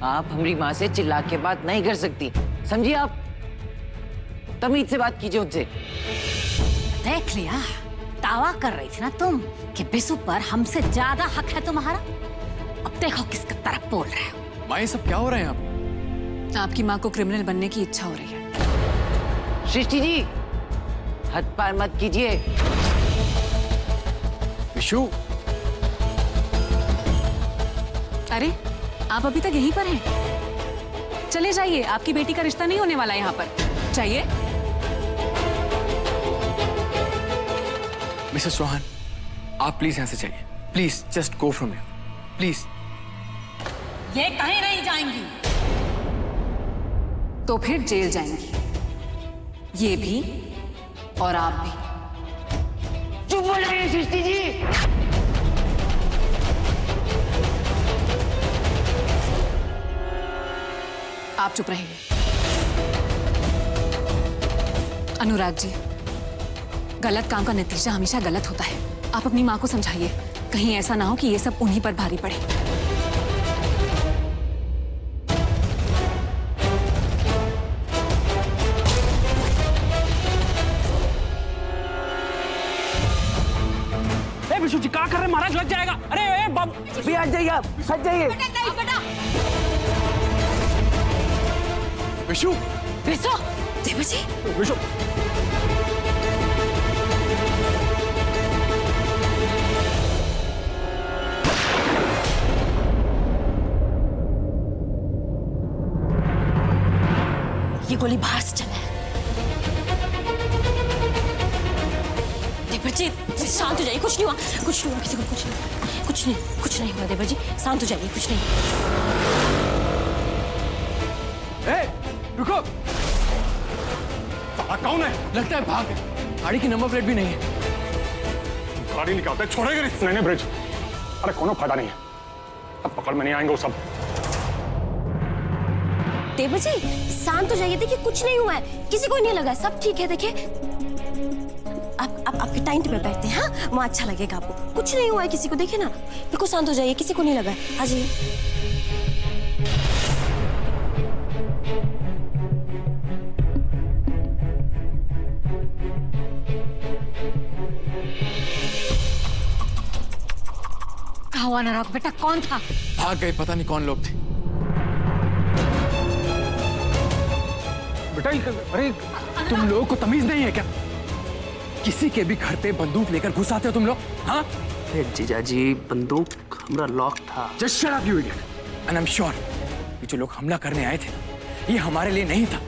आप हमारी माँ से चिल्ला के बात नहीं कर सकती, समझिए आप। तमीज से बात कीजिए उनसे। देख लिया, दावा कर रही थी ना तुम कि बिसु पर हमसे ज्यादा हक है तुम्हारा। अब देखो किसकी तरफ बोल रहे हो। माँ, ये सब क्या हो रहा है यहाँ पे? आपकी माँ को क्रिमिनल बनने की इच्छा हो रही है। सृष्टि जी, हद पार मत कीजिए। विशु, अरे आप अभी तक यहीं पर हैं? चले जाइए, आपकी बेटी का रिश्ता नहीं होने वाला यहाँ पर। जाइए। मिसेस चौहान, आप प्लीज यहाँ से जाइए। Please just go from here, please. ये कहीं नहीं जाएंगी। तो फिर जेल जाएंगी, ये भी और आप भी। चुप बोल रही है सृष्टि जी। आप चुप रहिए। अनुराग जी, गलत काम का नतीजा हमेशा गलत होता है। आप अपनी माँ को समझाइए, कहीं ऐसा ना हो कि ये सब उन्हीं पर भारी पड़े। विशु जी क्या कर रहे हैं? महाराज लग जाएगा। अरे बाबू भी हट जाइए, आप हट जाइए। विशु, बिसु, देवर जी। विशु, ये गोली बाहर से चला है। देवर जी शांत हो जाइए, कुछ नहीं हुआ, कुछ नहीं हुआ, किसी को कुछ नहीं हुआ। देवर जी शांत हो जाइए, कुछ नहीं। रुको। साला कौन है? लगता है भाग गए। गाड़ी की नंबर प्लेट भी नहीं है। गाड़ी निकालते छोड़ेगा नहीं। नहीं ब्रिज, अरे कोनो फायदा नहीं है, अब पकड़ में नहीं आएंगे वो सब। देवर जी शांत हो जाइए, देखिए कुछ नहीं हुआ है, किसी को नहीं लगा, सब ठीक है। देखिए आप आपके टेंट में बैठते हैं, हाँ वहाँ अच्छा लगेगा आपको। कुछ नहीं हुआ है किसी को, देखिए ना, बिल्कुल शांत हो जाइए, किसी को नहीं लगा है। आ जाइए। कहाँ हुआ अनुराग बेटा, कौन था? भाग गए, पता नहीं कौन लोग थे। बेटा अरे तुम लोगों को तमीज नहीं है क्या? किसी के भी घर पे बंदूक लेकर घुस आते हो तुम लोग, हाँ? जीजाजी, बंदूक हमारा लॉक था। Just shut up, you idiot. And I'm sure ये जो लोग हमला करने आए थे, ये हमारे लिए नहीं था,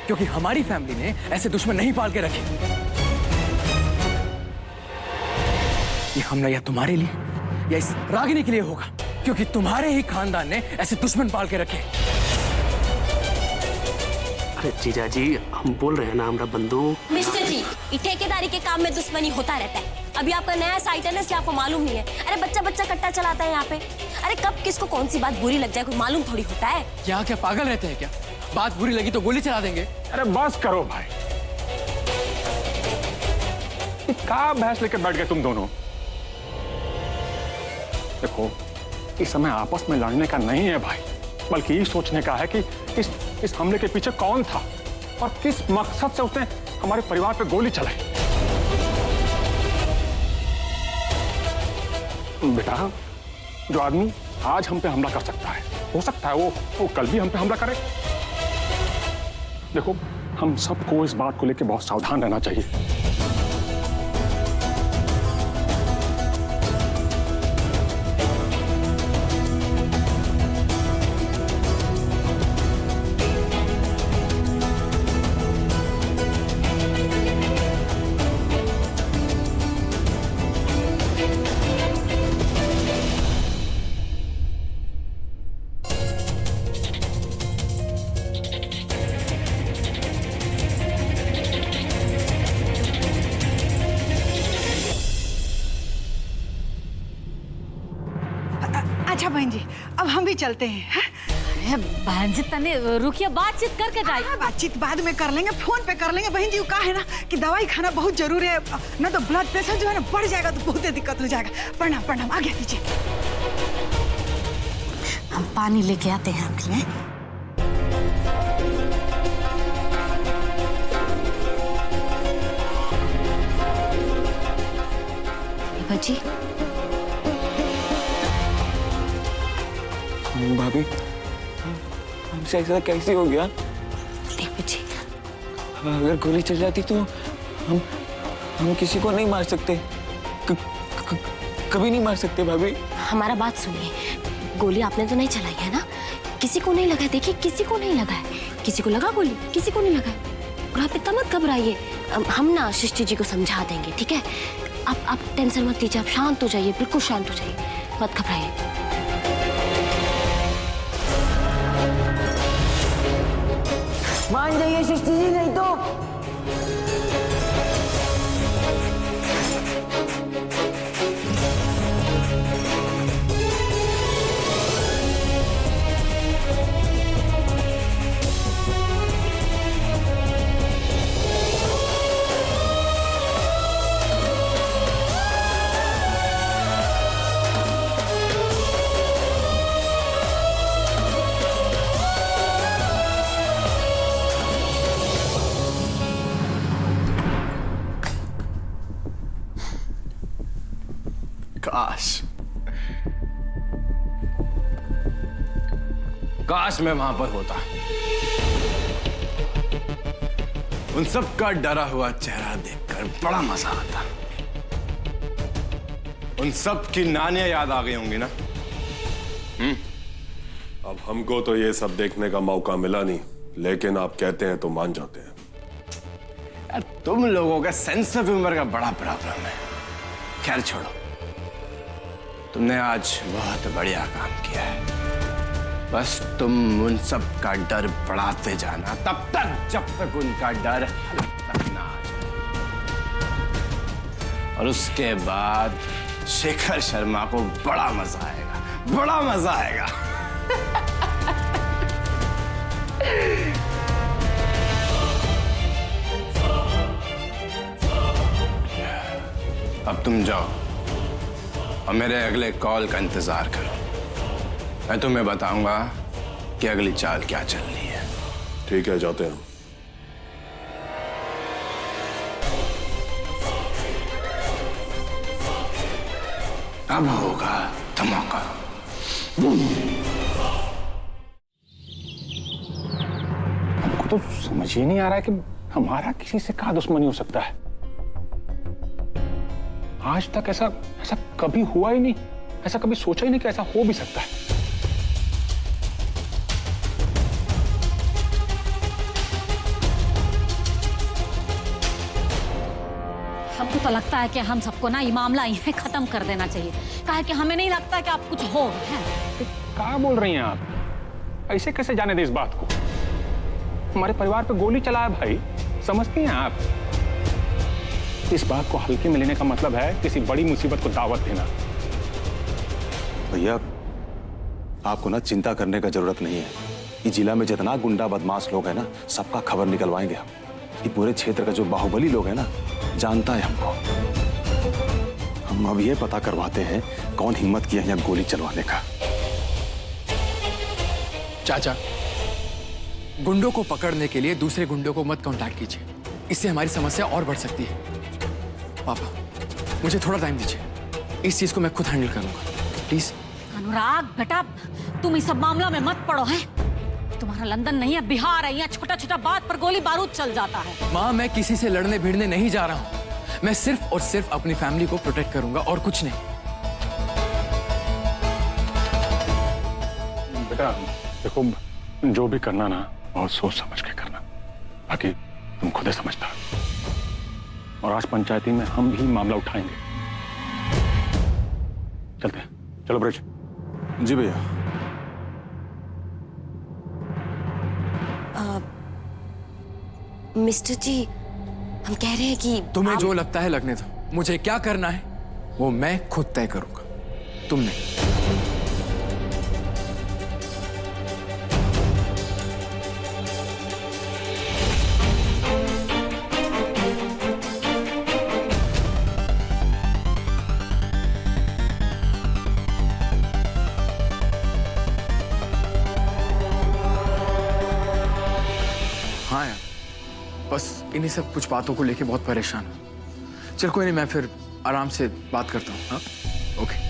क्योंकि हमारी फैमिली ने ऐसे दुश्मन नहीं पाल के रखे। ये हमला या तुम्हारे लिए या इस रागिनी के लिए होगा, क्योंकि तुम्हारे ही खानदान ने ऐसे दुश्मन पाल के रखे। अरे जीजाजी, हम बोल रहे हैं ना, हमारा बंदूक। मिस्टर जी, ये ठेकेदारी के काम में दुश्मनी होता रहता है। अभी आपका नया साइट है ना, इसलिए आपको मालूम नहीं है। अरे बच्चा कट्टा चलाता है यहाँ पे। अरे कब किसको कौन सी बात बुरी लग जाए कोई मालूम थोड़ी होता है। यहाँ क्या पागल रहते हैं क्या? बात बुरी लगी तो गोली चला देंगे। अरे बस करो भाई, क्या बहस लेकर बैठ गए तुम दोनों? देखो, इस समय आपस में लड़ने का नहीं है भाई, बल्कि ये सोचने का है कि इस हमले के पीछे कौन था और किस मकसद से उसने हमारे परिवार पे गोली चलाई। बेटा, जो आदमी आज हम पे हमला कर सकता है, हो सकता है वो कल भी हम पे हमला करे। देखो, हम सबको इस बात को लेकर बहुत सावधान रहना चाहिए। अच्छा बहन जी, अब हम भी चलते हैं। हाँ? अरे बहन जी तने रुकिए, बातचीत करके जाइए। हाँ, बातचीत बाद में कर लेंगे, फोन पे कर लेंगे। बहन जी कहा है ना कि दवाई खाना बहुत जरूरी है, ना तो ब्लड प्रेशर जो है ना बढ़ जाएगा तो बहुत दिक्कत हो जाएगा। प्रणाम प्रणाम, आगे दीजिए। पानी लेके आते हैं आपके लिए। जी भाभी, हमसे ऐसा कैसे हो गया? जी अगर गोली चल जाती तो हम किसी को नहीं मार सकते, कभी नहीं मार सकते भाभी। हमारा बात सुनिए, गोली आपने तो नहीं चलाई है ना? किसी को नहीं लगा है, देखिए किसी को नहीं लगा है। किसी को लगा गोली, किसी को नहीं लगा है। और आप इतना मत घबराइए, हम ना सृष्टि जी को समझा देंगे, ठीक है? आप टेंशन मत लीजिए, आप शांत हो जाइए, बिल्कुल शांत हो जाइए, मत घबराइए। मान जाइए सृष्टि जी, नहीं तो काश मैं वहां पर होता, उन सब का डरा हुआ चेहरा देखकर बड़ा मजा आता। उन सब की नानियां याद आ गई होंगी ना? अब हमको तो ये सब देखने का मौका मिला नहीं, लेकिन आप कहते हैं तो मान जाते हैं। यार तुम लोगों का सेंस ऑफ ह्यूमर का बड़ा प्रॉब्लम है। खैर छोड़ो, तुमने आज बहुत बढ़िया काम किया है। बस तुम उन सब का डर बढ़ाते जाना, तब तक जब तक उनका डर हद तक ना आ जाए। और उसके बाद शेखर शर्मा को बड़ा मजा आएगा, बड़ा मजा आएगा। अब तुम जाओ और मेरे अगले कॉल का इंतजार करो। मैं तुम्हें बताऊंगा कि अगली चाल क्या चलनी है। ठीक है, जाते हैं। अब होगा धमाका। हमको तो समझ ही नहीं आ रहा है कि हमारा किसी से क्या दुश्मनी हो सकता है। आज तक ऐसा कभी हुआ ही नहीं, ऐसा कभी सोचा ही नहीं कि ऐसा हो भी सकता है। हमको तो लगता है कि हम सबको ना ये मामला यहीं खत्म कर देना चाहिए। कहा है कि हमें नहीं लगता कि आप कुछ हो है। क्या बोल रही हैं आप? ऐसे कैसे जाने दे इस बात को? हमारे परिवार पे गोली चला है भाई, समझती हैं आप? इस बात को हल्के में लेने का मतलब है किसी बड़ी मुसीबत को दावत देना। भैया, आपको ना चिंता करने का जरूरत नहीं है। ये जिला में जितना गुंडा बदमाश लोग हैं ना, सबका खबर निकलवाएंगे हम। ये पूरे क्षेत्र का जो बाहुबली लोग हैं ना, जानता है हमको। हम अब ये पता करवाते हैं कौन हिम्मत किया है यहाँ गोली चलवाने का। चाचा, गुंडों को पकड़ने के लिए दूसरे गुंडों को मत कांटेक्ट कीजिए, इससे हमारी समस्या और बढ़ सकती है। पापा, मुझे थोड़ा टाइम दीजिए, इस चीज को मैं खुद हैंडल करूंगा, प्लीज। अनुराग बेटा, तुम इस सब मामला में मत पड़ो है। तुम्हारा लंदन नहीं है, बिहार है। यहाँ छोटा छोटा बात पर गोली बारूद चल जाता है। माँ, मैं किसी से लड़ने भिड़ने नहीं जा रहा हूँ। मैं सिर्फ और सिर्फ अपनी फैमिली को प्रोटेक्ट करूंगा और कुछ नहीं। बेटा देखो, जो भी करना ना बहुत सोच समझ के करना, बाकी तुम खुद ही समझदार। और आज पंचायती में हम भी मामला उठाएंगे। चलते हैं, चलो ब्रिज। जी भैया। मिस्टर जी, हम कह रहे हैं कि तुम्हें जो लगता है लगने दो। मुझे क्या करना है वो मैं खुद तय करूंगा, तुम नहीं। इन्हीं सब कुछ बातों को लेके बहुत परेशान हूँ। चल कोई नहीं, मैं फिर आराम से बात करता हूँ। हाँ ओके।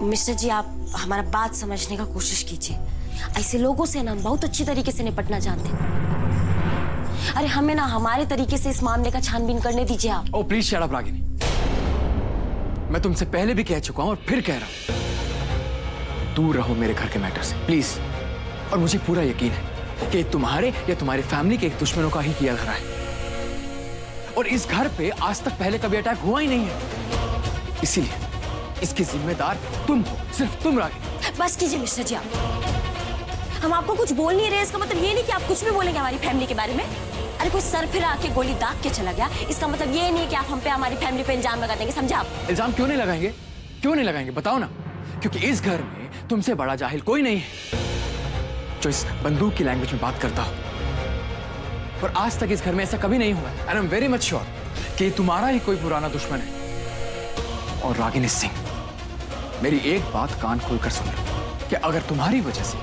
मिस्टर जी, आप हमारा बात समझने का कोशिश कीजिए। ऐसे लोगों से ना हम बहुत अच्छी तरीके से निपटना जानते हैं। अरे हमें ना हमारे तरीके से इस मामले का छानबीन करने दीजिए आप। ओ प्लीज शट अप रागिनी। मैं तुमसे पहले भी कह चुका हूं और फिर कह रहा हूं, दूर रहो मेरे घर के मैटर से प्लीज। और मुझे पूरा यकीन है कि तुम्हारे या तुम्हारी फैमिली के एक दुश्मनों का ही किया धरा है। और इस घर पे आज तक पहले कभी अटैक हुआ ही नहीं है, इसीलिए इसकी जिम्मेदार तुम हो, सिर्फ तुम रागिनी। बस कीजिए मिस्टर जी, आप हम आपको कुछ बोल नहीं रहे। इसका मतलब ये नहीं कि आप कुछ भी बोलेंगे हमारी फैमिली के बारे में। अरे कोई सर फिर आके गोली दाग के चला गया, इसका मतलब ये नहीं कि आप हम पे हमारी फैमिली पे इल्जाम लगा देंगे, समझा आप? इल्जाम क्यों नहीं लगाएंगे? क्यों नहीं लगाएंगे बताओ ना। क्योंकि इस घर में तुमसे बड़ा जाहिल कोई नहीं है जो इस बंदूक की लैंग्वेज में बात करता हो। और आज तक इस घर में ऐसा कभी नहीं हुआ and I am very much sure कि तुम्हारा ही कोई पुराना दुश्मन है। और रागिनी सिंह, मेरी एक बात कान खोलकर सुन लो कि अगर तुम्हारी वजह से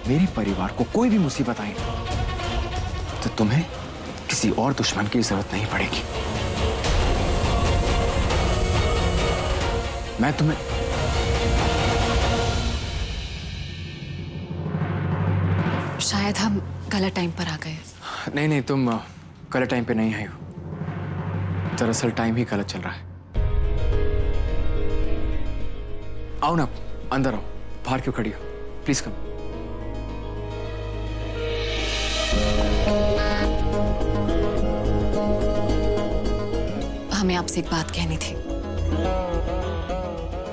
मेरे परिवार को कोई भी मुसीबत आई तो तुम्हें किसी और दुश्मन की जरूरत नहीं पड़ेगी। मैं तुम्हें शायद हम गलत टाइम पर आ गए। नहीं नहीं, तुम गलत टाइम पे नहीं आई हो। दरअसल टाइम ही गलत चल रहा है। आओ ना, अंदर आओ। बाहर क्यों खड़ी हो? Please come. हमें आपसे एक बात कहनी थी।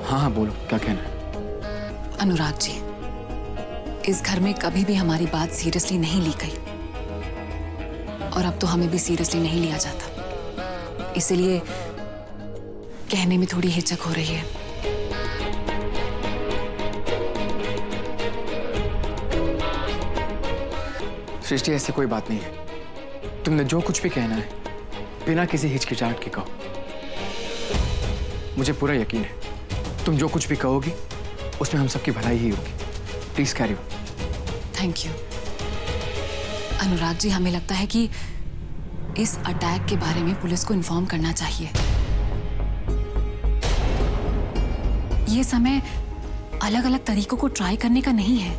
हाँ हाँ बोलो, क्या कहना है? अनुराग जी, इस घर में कभी भी हमारी बात सीरियसली नहीं ली गई और अब तो हमें भी सीरियसली नहीं लिया जाता, इसलिए कहने में थोड़ी हिचक हो रही है। सृष्टि, ऐसी कोई बात नहीं है। तुमने जो कुछ भी कहना है बिना किसी हिचकिचाहट के कहो। मुझे पूरा यकीन है तुम जो कुछ भी कहोगी उसमें हम सबकी भलाई ही होगी। Please carry on. Thank you. Anurag ji, हमें लगता है कि इस अटैक के बारे में पुलिस को इन्फॉर्म करना चाहिए। ये समय अलग अलग तरीकों को ट्राई करने का नहीं है।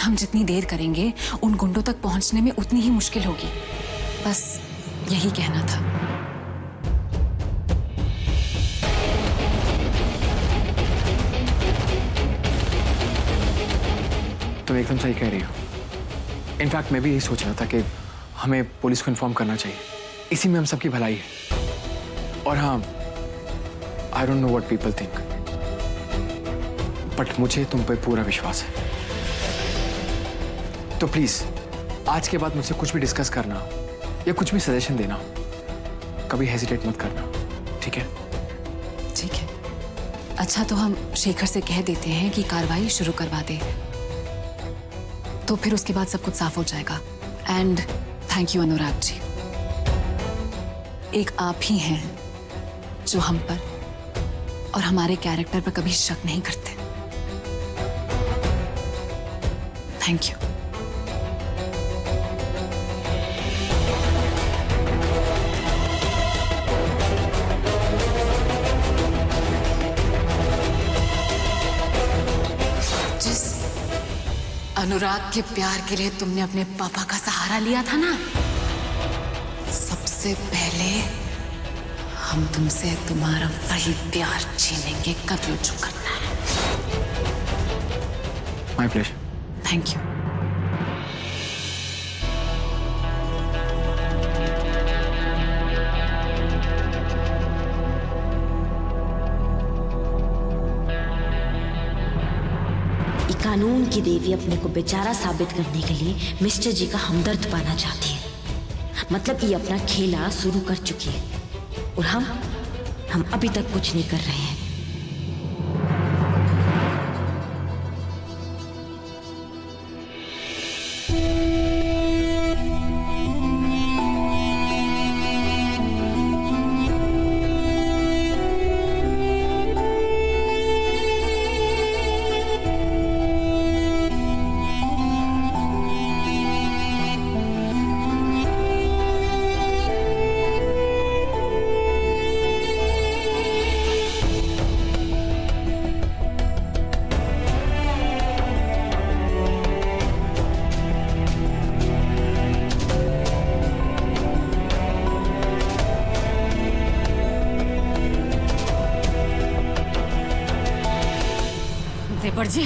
हम जितनी देर करेंगे उन गुंडों तक पहुंचने में उतनी ही मुश्किल होगी। बस यही कहना था। तुम एकदम सही कह रही हो। इनफैक्ट मैं भी यही सोच रहा था कि हमें पुलिस को इन्फॉर्म करना चाहिए। इसी में हम सबकी भलाई है। और हाँ, I don't know what people think, but मुझे तुम पे पूरा विश्वास है। तो प्लीज आज के बाद मुझसे कुछ भी डिस्कस करना हो या कुछ भी सजेशन देना हो, कभी हेजिटेट मत करना, ठीक है? ठीक है। अच्छा, तो हम शेखर से कह देते हैं कि कार्रवाई शुरू करवा दे, तो फिर उसके बाद सब कुछ साफ हो जाएगा। एंड थैंक यू अनुराग जी। एक आप ही हैं जो हम पर और हमारे कैरेक्टर पर कभी शक नहीं करते। Thank you. अनुराग के प्यार के लिए तुमने अपने पापा का सहारा लिया था ना, सबसे पहले हम तुमसे तुम्हारा वही प्यार छीनेंगे। कब लो जो करना है। My pleasure. Thank you. कानून की देवी अपने को बेचारा साबित करने के लिए मिस्टर जी का हमदर्द पाना चाहती है। मतलब ये अपना खेला शुरू कर चुकी है और हम अभी तक कुछ नहीं कर रहे हैं। देवर जी,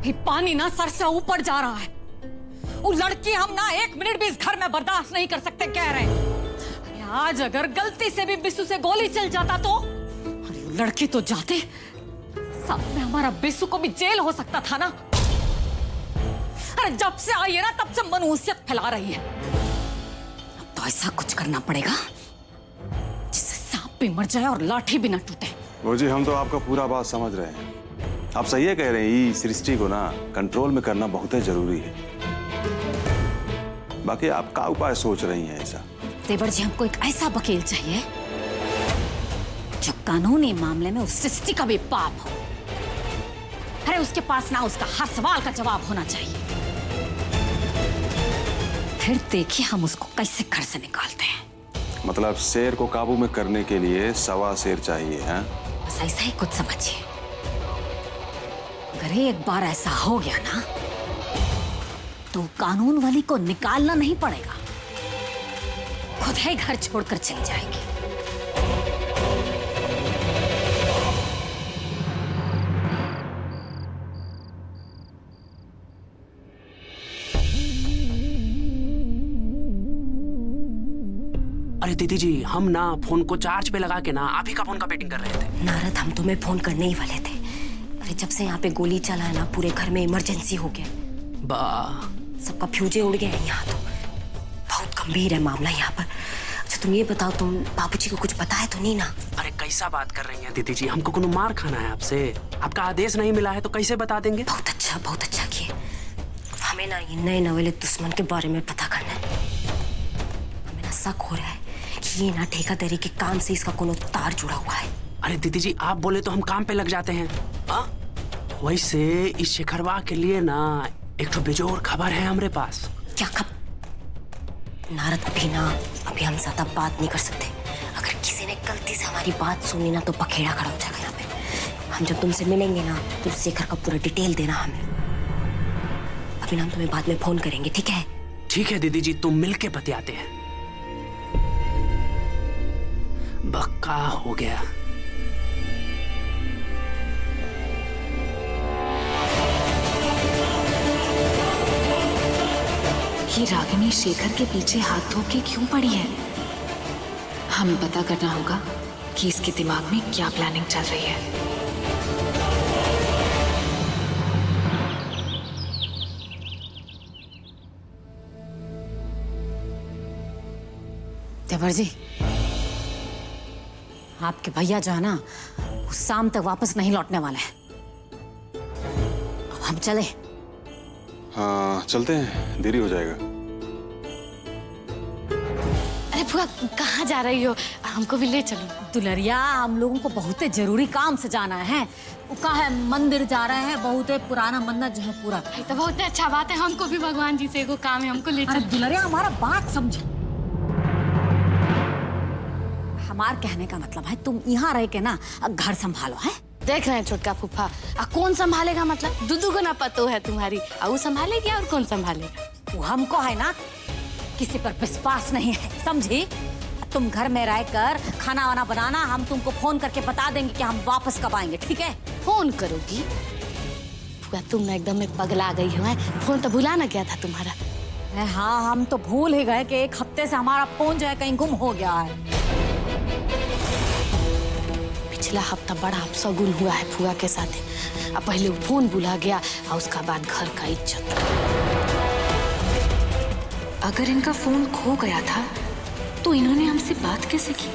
ये पानी ना सर से ऊपर जा रहा है। वो लड़की हम ना 1 मिनट भी इस घर में बर्दाश्त नहीं कर सकते कह रहे हैं। अरे आज अगर गलती से भी बिस्सू से गोली चल जाता तो, अरे वो लड़की तो जाते, साथ में हमारा बिस्सू को भी जेल हो सकता था ना। अरे जब से आई है ना तब से मनहूसियत फैला रही है। अब तो ऐसा कुछ करना पड़ेगा जिससे सांप भी मर जाए और लाठी भी ना टूटे। वो जी, हम तो आपका पूरा बात समझ रहे हैं। आप सही है कह रहे हैं, ये सृष्टि को ना कंट्रोल में करना बहुत ही जरूरी है। बाकी आप क्या उपाय सोच रही हैं ऐसा? देवर जी, हमको एक ऐसा वकील चाहिए जो कानूनी मामले में उस सृष्टि का भी बाप हो। अरे उसके पास ना उसका हर सवाल का जवाब होना चाहिए। फिर देखिए हम उसको कैसे घर से निकालते हैं। मतलब शेर को काबू में करने के लिए 1.25 शेर चाहिए, हैं? बस ऐसा ही कुछ समझिए। अगर एक बार ऐसा हो गया ना तो कानून वाली को निकालना नहीं पड़ेगा, खुद ही घर छोड़कर चली जाएगी। अरे दीदी जी, हम ना फोन को चार्ज पे लगा के ना आप ही का फोन का वेटिंग कर रहे थे। नारद, हम तुम्हें फोन करने ही वाले थे। अरे जब से यहाँ पे गोली चला है ना, पूरे घर में इमरजेंसी हो गया। बा सबका फ्यूजे उड़ गए हैं यहाँ तो। बहुत गंभीर है मामला यहाँ पर। अच्छा तुम ये बताओ, तुम बाबूजी को कुछ पता है तो नहीं ना? अरे कैसा बात कर रही हैं दीदी जी, हमको कोनो मार खाना है आपसे? आपका आदेश नहीं मिला है तो कैसे बता देंगे? बहुत अच्छा किए। हमें ना ये नए नवेले दुश्मन के बारे में पता करना है। हमें ना शक हो रहा है कि ये ना ठेकेदारी के काम से इसका कोनो तार जुड़ा हुआ है। अरे दीदी जी, आप बोले तो हम काम पे लग जाते हैं। वैसे इस शेखरवा के लिए ना एक तो बेजोर खबर है हमारे पास। क्या खबर? नारद, अभी हम ज्यादा बात नहीं कर सकते। अगर किसी ने गलती से हमारी बात सुनी ना तो पखेड़ा खड़ा हो जाएगा यहाँ पे। हम जब तुमसे मिलेंगे ना तो शेखर का पूरा डिटेल देना हमें। अभी ना हम तुम्हें बाद में फोन करेंगे, ठीक है? ठीक है दीदी जी, तुम मिलके बतियाते हैं। बक्का हो गया। ये रागिनी शेखर के पीछे हाथ धो के क्यों पड़ी है? हमें पता करना होगा कि इसके दिमाग में क्या प्लानिंग चल रही है। देवर जी, आपके भैया जो है ना वो शाम तक वापस नहीं लौटने वाले हैं। हम चले? हाँ चलते हैं, देरी हो जाएगा। अरे बुआ, कहाँ जा रही हो? हमको भी ले चलो। दुलरिया, हम लोगों को बहुत जरूरी काम से जाना है। वो कहा है मंदिर जा रहे हैं, बहुत पुराना मंदिर जो है पूरा। तो बहुत अच्छा बात है, हमको भी भगवान जी से एगो काम है, हमको ले चलो। दुलरिया, हमारा बात समझो। हमार कहने का मतलब है तुम यहाँ रह के ना घर संभालो है। देख रहे हैं छोटका फूफा, कौन संभालेगा? मतलब दूधू को ना पतो है तुम्हारी, वो संभालेगी और कौन संभालेगा? वो हमको है ना किसी पर विश्वास नहीं है, समझी? तुम घर में रहकर खाना वाना बनाना, हम तुमको फोन करके बता देंगे कि हम वापस कब आएंगे, ठीक है? फोन करोगी? फूफा तुम ना एकदम में पगला गई हो। फोन तो भुलाना क्या था तुम्हारा? हाँ, हम तो भूल ही गए कि 1 हफ्ते से हमारा फोन जो है कहीं गुम हो गया है। पिछला हफ्ता बड़ा अपशगुन हुआ है फुआ के साथ। अब पहले वो फोन भुला गया और उसका बाद घर का इज्जत। अगर इनका फोन खो गया था तो इन्होंने हमसे बात कैसे की?